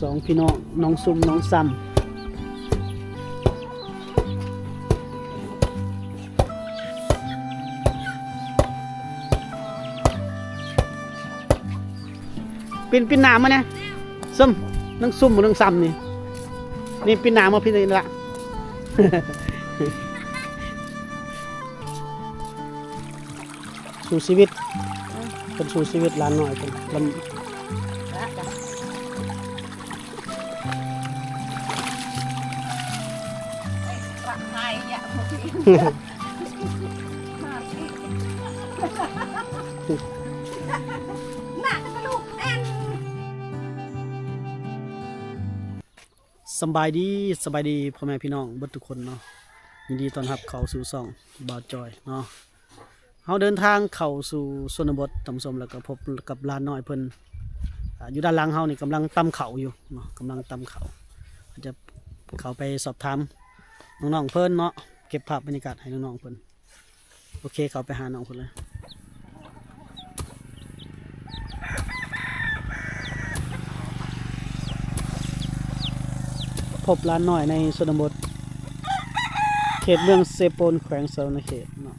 สองพี่น้องน้องซุ่มน้องซ้ำปินหนามมาเนี่ยซ้ำน้องซุ่มน้องซ้ำนี่ปินหนามมาพี่นี่ละ สู่ชีวิตเป็นสู่ชีวิตล้านหน่อยเป็นลำสบายดีพ่อแม่พี่น้องเบิดทุกคนเนาะยินดีต้อนรับเข้าสู่ช่องบ่าวจอยเนาะเราเดินทางเข้าสู่ชนบทตำสมแล้วก็พบกับลานน้อยเพิ่นอยู่ด้านหลังเฮานี่กำลังตำเขาอยู่เนาะกำลังตำเขาจะเข้าไปสอบถามน้องๆเพิ่นเนาะเก็บภาพบรรยากาศให้น้องๆเพิ่นโอเคเข้าไปหาน้องเพิ่นเลยพบลานน้อยในชนบทเขตเมืองเซโปนแขวงสะระเขตเนาะ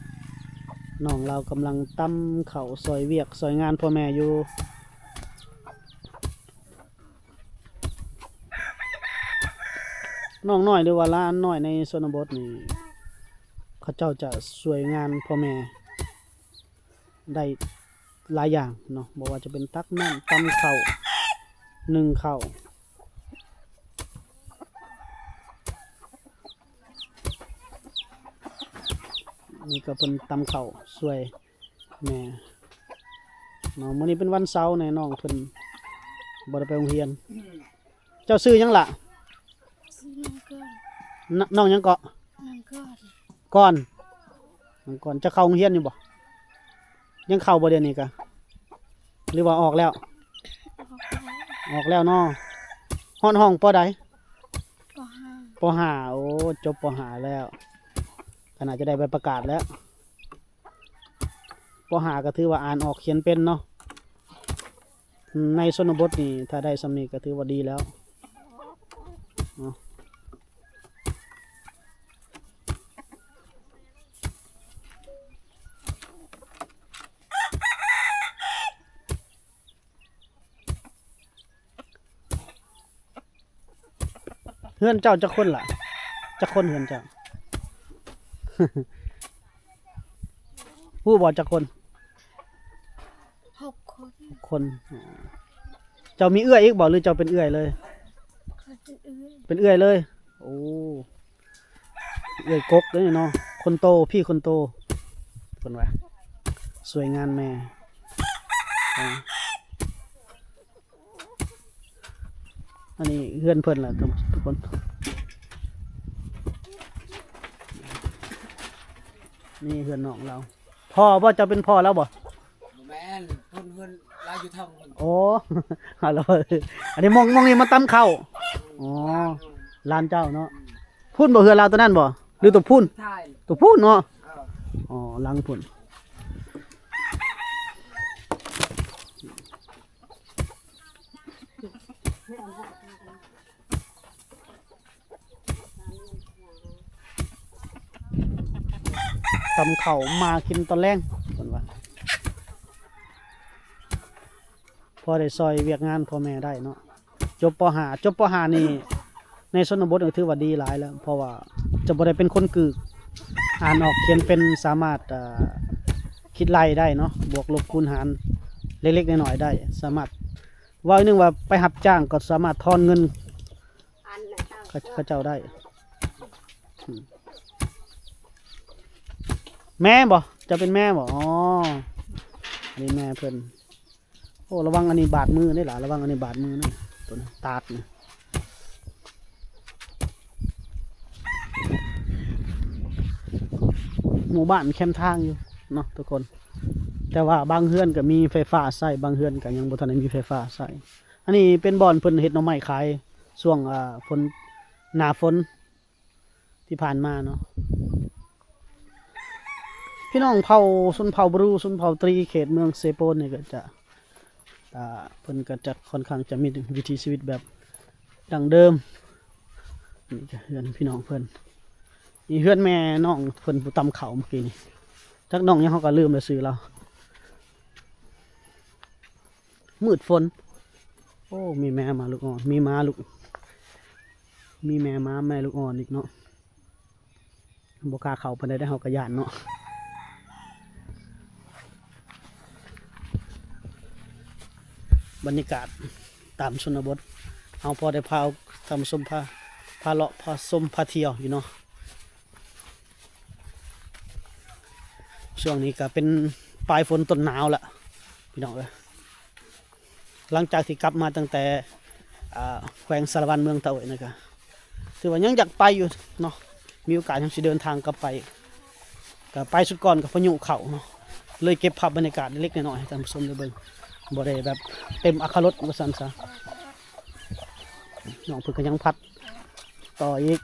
น้องเรากำลังตำเขาซอยเวียกซอยงานพ่อแม่อยู่น้องน้อยหรือว่าล้านน้อยในชนบทนี่เขาเจ้าจะช่วยงานพ่อแม่ได้หลายอย่างเนาะบอกว่าจะเป็นตักน้ำตำเขานึ่งเขานี่ก็เป็นตำเข่าสวยแม่น้องมื้อนี้เป็นวันเสาร์แน่น้องเพิ่นบ่ได้ไปโรงเรียนเจ้าซื้อหยังล่ะน้องหยังเกาะก่อนจะเข้าโรงเรียนอยู่บ่ยังเข้าบ่เดี๋ยวนี้กะหรือว่าออกแล้วเนาะฮ้อนห้องป.ใดป.5โอ้จบป.5แล้วขณะจะได้ใบประกาศแล้วป.5ก็ถือว่าอ่านออกเขียนเป็นเนาะในชนบทนี่ถ้าได้สำนีก็ถือว่าดีแล้วเนาะเฮือนเจ้าจะคนล่ะจะคนเฮือนเจ้า ผู้บอกจะคน6 คนเจ้ามีเอื้อยอีกบอกหรือเจ้าเป็นเอื้อยเลยเป็นเอื้อยเลยโอ้เอื้อยกกเลยเนาะคนโตพี่คนโตคนว่าสวยงานแม่อันนี้เฮือนเพิ่นล่ะทุกคนนี่เฮือนน้องเราพ่อว่าจะเป็นพ่อแล้วบ่แม่นเพิ่นลายอยู่ทางคนโอ้ ฮัลโหลอันนี้มองนี่มาตำเข้าอ๋อลานเจ้าเนาะพุ่นบ่เฮือนเราตัวนั้นบ่หรือตัวพุ่นตัวพุ่นเนาะอ๋อลังพุ่นตำเข่ามากินตอนแรงคนว่าพอได้ซอยเวียกงานพ่อแม่ได้เนาะจบป.5นี่ในชนบทก็ถือว่าดีหลายแล้วเพราะว่าจะบ่ได้เป็นคนกึกอ่านออกเขียนเป็นสามารถคิดไล่ได้เนาะบวกลบคูณหารเล็กๆน้อยๆได้สามารถว่าอีกนึงว่าไปหับจ้างก็สามารถทอนเงินเขาเจ้าได้แม่บ่จะเป็นแม่บ่อ๋ออันนี้แม่เพิ่นโอ้ระวังอันนี้บาดมือได้หรอระวังอันนี้บาดมือนะตัวนี้ตาดนี่หมู่บ้านแคมทางอยู่เนาะทุกคนแต่ว่าบางเฮือนก็มีไฟฟ้าใช้บางเฮือนก็ยังบ่ทันได้มีไฟฟ้าใช้อันนี้เป็นบ่อนเพิ่นเฮ็ดหน่อไม้ขายช่วงฝนหน้าฝนที่ผ่านมาเนาะพี่น้องเผ่าชนเผ่าบรูชนเผ่าตรีเขตเมืองเซโปนนี่ก็จะเพิ่นก็จะค่อนข้างจะมีวิถีชีวิตแบบ ดังเดิมนี่ก็เฮือนพี่น้องเพิ่นนี่เฮือนแม่น้องเพิ่นผู้ตำเขาเมื่อกี้นี่จักน้องยังเขาก็ลืมเลยซื้อเรามืดฝนโอ้มีแม่มาลูกอ่อนมีม้าลูกมีแม่ม้าแม่ลูกอ่อนอีกเนาะบ่กล้าเข้าไปได้เขาก็ย่านเนาะบรรยากาศตามชนบทเอาพอได้พาทำส้มพาเลาะพาส้มพาเที่ยวอยู่เนาะช่วงนี้ก็เป็นปลายฝนต้นหนาวละพี่น้องเอ้ยหลังจากที่กลับมาตั้งแต่แขวงสารวันเมืองตะโอยนะครับถือว่ายังอยากไปอยู่เนาะมีโอกาสยังจะเดินทางกลับไปก็ไปสุดก่อนกับพายุเขาเนาะเลยเก็บภาพบรรยากาศเล็กๆน้อยๆให้ท่านผู้ชมได้เบิ่งบ่ได้แบบเต็มอรรถรสว่าซั่นซะน้องเพิ่นก็ยังพัดต่ออีก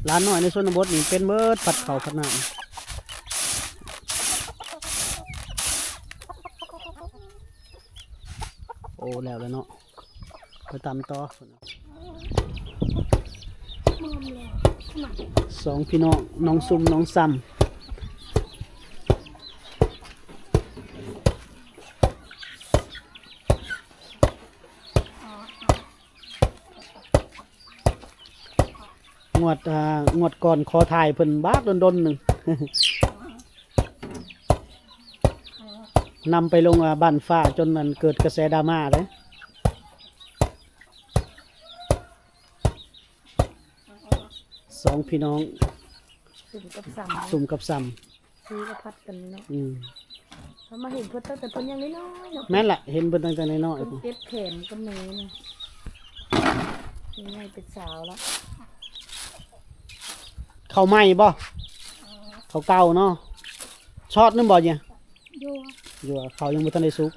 ร้านน้อยในชนบทนี่เป็นเบิดผัดเขาวผัดน้ำโอ้แล้วเนาะไปตามต่อสองพี่น้องน้องซุ่มน้องซ้ำงวดก่อนขอถ่ายเพิ่นบากดนๆหนึ่ง นำไปลงบ้านฟ้าจนมันเกิดกระแสดราม่าเลยสองพี่น้องสุ่มกับซ้ำซื้อกับพัดกันเนาะ อืม เขามาเห็นเพิ่นตั้งแต่เพิ่นยังน้อยๆเนาะ แม่นละเห็นเพิ่นตั้งแต่น้อย เพิ่นเจ็บแขนกับมือเนี่ยยังไงเป็นสาวแล้ว ๆเขาไหม้บ่เขาเก่าเนาะช็อตนึงบ่เนี่ย ยั่ว อยู่ว่าเขายังบ่ทันได้สุก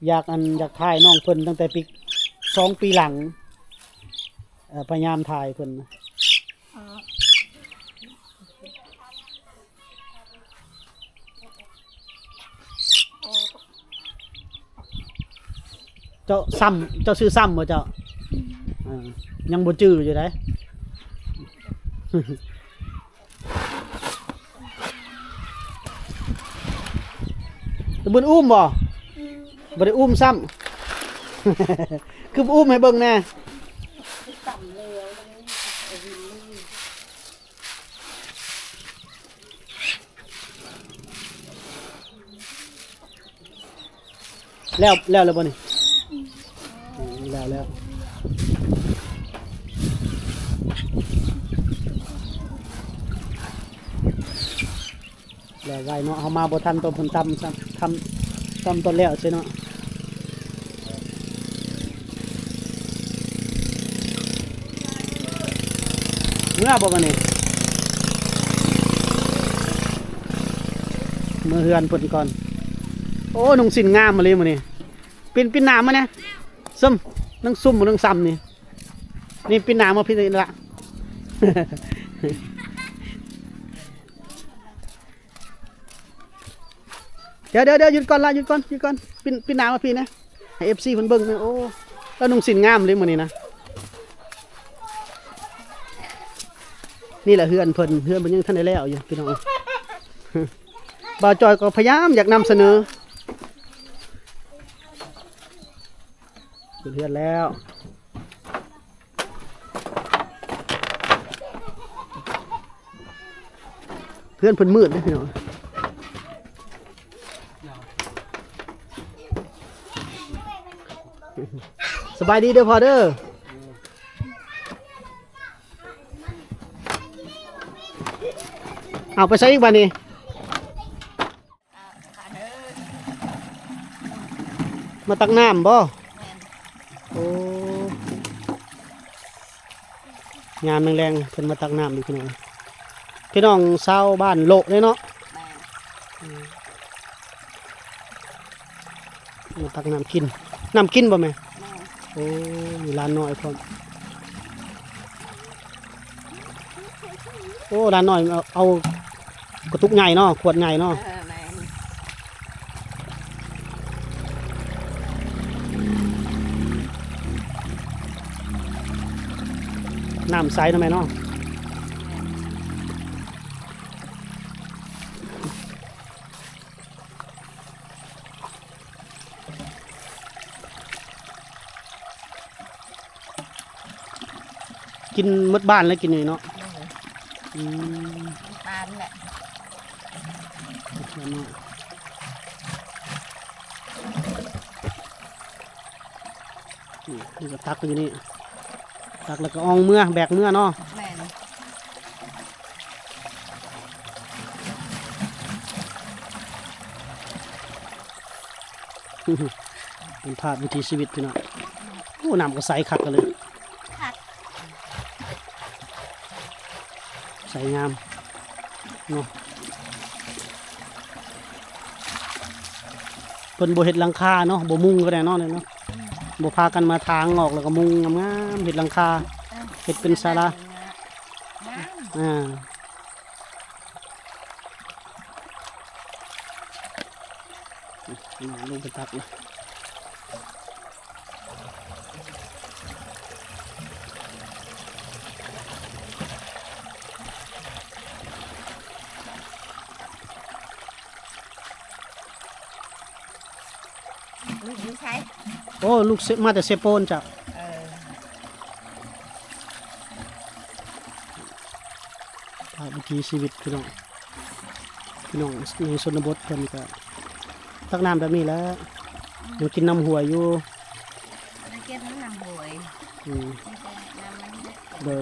อยากถ่ายน้องเพิ่นตั้งแต่ปี2 ปีหลังพยายามถ่ายเพิ่นนะเจ้าซ้ำเจ้าชื่อซ้ำบ่เจ้ายังบ่จื้ออยู่ได้ ตะบุญอุ้มบ่บ่ได้อุ้มซ้ำ คือบ่อุ้มให้เบิ่งแน่แล้วบ่นี่แล้วแล้วไว้เนาะเฮามาบ่ทันตอนเพิ่นตำตอนแล้วใช่เนาะเมื่อบ่มานี่เมื่อเฮือนเพิ่นก่อนโอ้นุ่งสินงามมาเลยมื้อนี้ปินหน้ามาเนี่ยซึมนั่งซุ่มบ่นั่งซ้ำนี่ปินหน้ามาพี่ละ เดี๋ยวหยุดก่อนปินหน้ามาพี่นะให้ FC เพิ่นเบิ่งนะโอ้แล้วนุ่งสินงามเลยมื้อนี้นะนี่แหละเฮือนเพิ่นยังทันได้แล้วอยู่พี่น้อง บ่าวจอยก็พยายามอยากนำเสนอเฮือนแล้วเพื่อนเพิ่นมืดเลยพี่น้องสบายดีเด้อพอเด้อเอาไปใช้อีกบ้านี้มาตักน้ำบ่โอ้งานแรงๆเพิ่นมาตักน้ำอีกพี่น้องชาวบ้านโลเลยเนาะ มาตักน้ำกินน้ำกินบ่แม่ แม่ โอ้มีร้านน้อยพร้อมโอ้ร้านน้อยเอากระตุกใหญ่เนาะขวดใหญ่เนาะ แม่ น้ำใสทำไมเนาะกินมดบ้านแล้วกินนี่เนาะอืม ปานแหละ ร้านน้อยนี่ก็ตักอยู่นี่ตักแล้วก็อองเมื่อแบกเมื่อเนาะ แม่ เป็นภาพวิถีชีวิตพี่น้องโอ้น้ำก็ใสคักกันเลยใสงามเนาะเพิ่นบ่เฮ็ดหลังคาเนาะบ่มุงก็ได้เนาะเนี่ยเนาะบ่พากันมาทางออกแล้วก็มุงงามๆเฮ็ดหลังคาเฮ็ดเป็นศาลาอ่าลงไปตักเลย ลูกอยู่ใช้ โอ้ลูกมาแต่เซโปนจ้ะภาพวิถีชีวิตพี่น้องในชนบทเพิ่นก็ตักน้ำแบบนี้แหล้วยังกินน้ำหัวอยู่ ไม่เก็บน้ำหวย อืม ไม่เก็บน้ำมัน เด้อ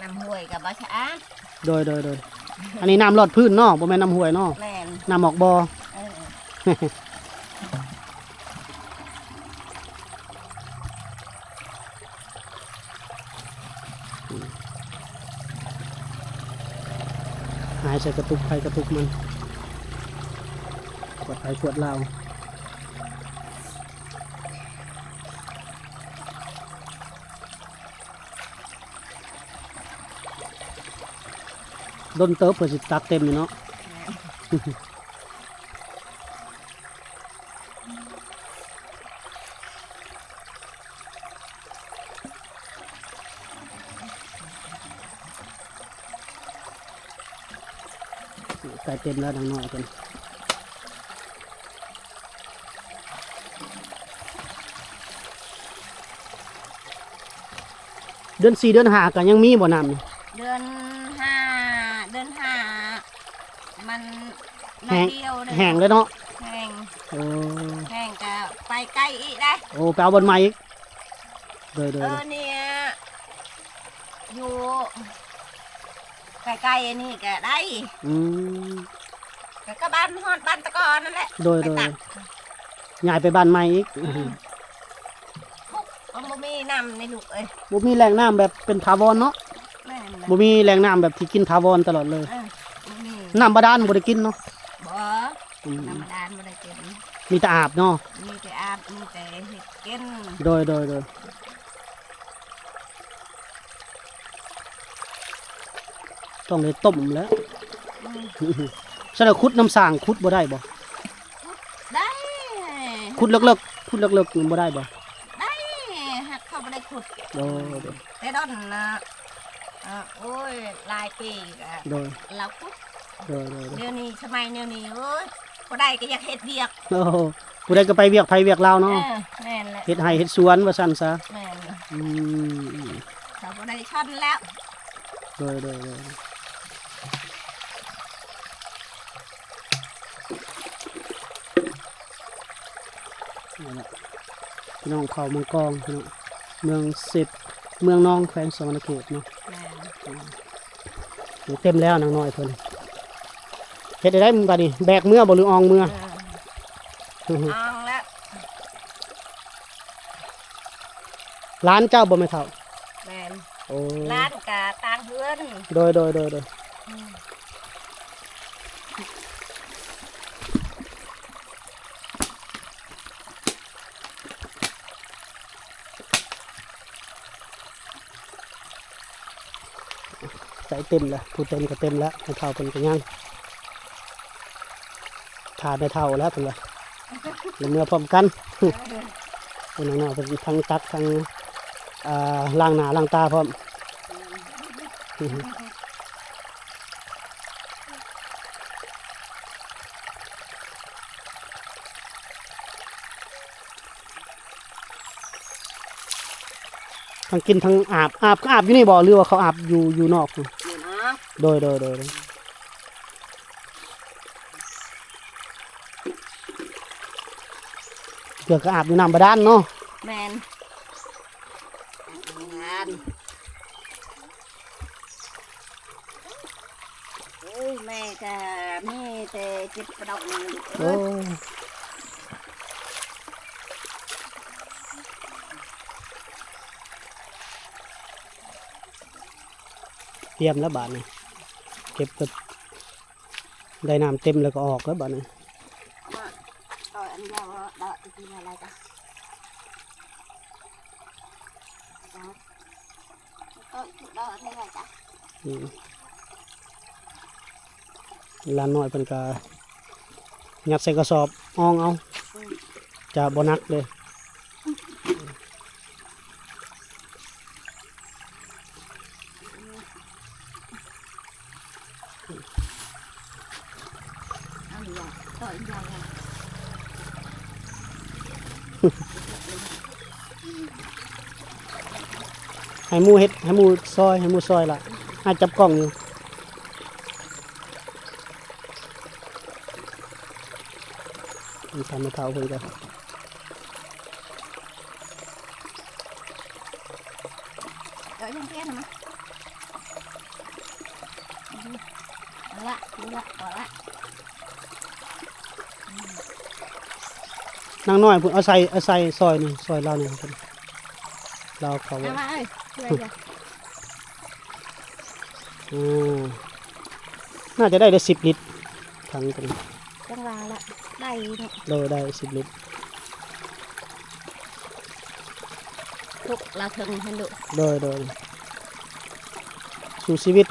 น้ำหวยกับบ้าชะ โดยอันนี้น้ำหลอดพื้นเนาะบ่แม่นน้ำห้วยเนาะ แม่น น้ำออกบ่อ เออ หายใส่กระตุกไผกระตุกมันขวดไผขวดเหล้าดนเติบเพื่อสิตักเต็มอยู่เนาะ ใส่เต็มแล้วดังน้อยกันเดือน4เดือน5กันยังมีบ่น้ำนี่ เดือนห้ามัน แห้ง เดียวเลย แห้งเลยเนาะ แห้ง โอ้ แห้งก็ไปไกลอีกได้ โอ้ไปเอาบนไม้อีกเด้อ เนี่ยอยู่ใกล้ๆอันนี้ก็ได้ อืม ก็บ้านฮอดบ้านตะกอนนั่นแหละ โดย ไปตัก ย้ายไปบ้านใหม่อีก มันบ่มีน้ำในลูกเอ้ย บ่มีแหล่งน้ำแบบเป็นถาวรเนาะ แม่นนะ บ่มีแหล่งน้ำแบบที่กินถาวรตลอดเลย บ่มี น้ำบาดาลบ่ได้กินเนาะ บ่ อืม ธรรมดาบ่ได้กิน มีแต่อาบเนาะ มีแต่อาบมีแต่เฮ็ดกิน โดยต้องเลยต้มแล้ว ฉะนั้นขุดน้ำสร้างขุดบ่ได้บ่ ได้ ขุดเลิกๆขุดเลิกๆบ่ได้บ่ ได้หักเขาบ่ได้ขุด โดย แต่ดอนนะโอ้ยหลายปีก็ โดย เราขุด โดย เดี๋ยวนี้สมัยเดี๋ยวนี้โอ้ยบ่ได้ก็อยากเฮ็ดเวียก โอ้ผู้ใดก็ไปเวียกไผเวียกลาวเนาะ แม่นแหละ เฮ็ดไร่เฮ็ดสวนว่าซั่นซะ แม่นแหละ อืม เขาบ่ได้ช่อนแล้ว โดยนี่แหละพี่น้องเขาเมืองกองพี่น้องเมือง10เมืองนองแขวงสวรรณเขตเนาะ แม่น นี่เต็มแล้วนางน้อยเพิ่นเฮ็ดได้มึงบัดนี้แบกเมื่อบ่หรืออองเมื่อ อ่องแล้ว ร้านเจ้าบ่แม่เฒ่า แม่น โ โอ้ ร้านกะตางเฮือน โดยใส่เต็มแล้วผู้เต็มก็เต็มแล้วให้เท่าเป็นก็ยังขาดในเท่าแล้วเป็นละแล้วเมื่อพร้อมกันเป็นหน้าเป็นทั้งตักทั้งล้างหน้าล้างตาพร้อมทั้งกินทั้งอาบก็อาบอยู่นี่บ่หรือว่าเขาอาบอยู่นอกนี่ อยู่นะ โดยเกือกก็อาบอยู่น้ำบาดาลเนาะ แมนงานโอ้ยแม่ก็มีแต่เจ็บกระดอง โอ้เตรียมแล้วบาดนี่เก็บก็ได้น้ำเต็มแล้วก็ออกแล้วบาดนี่ ต่อยอันเดียวต่อยกินอะไรจ้ะต่อยนี่ไงจ้ะ ลานน้อยเป็นกายัดใส่กระสอบอ้องเอาจะบ่หนักเลย เอาเดียวต่อยเดียว ให้หมูเฮ็ดให้หมูซอยละให้จับกล้องอยู่ทำให้เท่าเพิ่นก็ ต่อยยังแค่นะมั้ยละพอละ นางน้อยเพิ่นเอาใส่ซอยนี่ซอยเรานี่เพิ่นเราเขาไว้ เอามาเอ้ยช่วยจ้ะ น่าจะได้10 ลิตรถังตรงนี้ จังหวะละได้เนาะ ได้10 ลิตร ทุกเราถึงเห็นดุ โดยสู่ชีวิต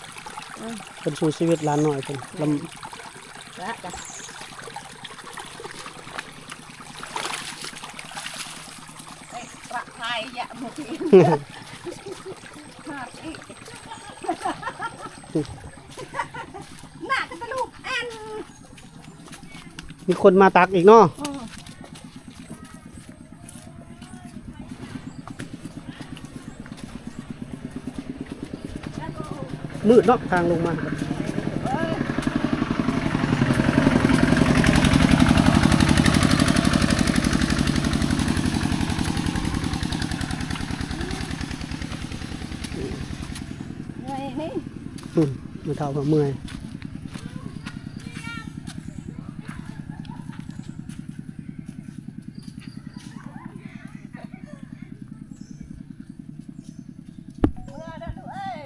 อืม เป็นสู่ชีวิตหลานน้อยเพิ่นล ละจ้ะเอ้ยปลาไทยอย่าหมดอีก ำ หาอีกน่าจะเป็นลูกอัน มีคนมาตักอีกเนาะ อืม มืดเนาะทางลงมามาเท่ากับเมื่อย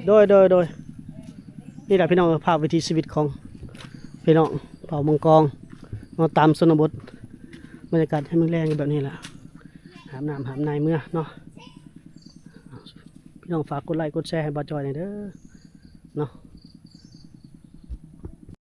โดยนี่แหละพี่น้องภาพวิถีชีวิตของพี่น้องเผ่ามังกรมาตามชนบทบรรยากาศให้มันแรงแบบนี้แหละหามน้ำหามนายเมื่อเนาะพี่น้องฝากกดไลค์กดแชร์ให้บ่าวจอยหน่อยเด้อเนาะ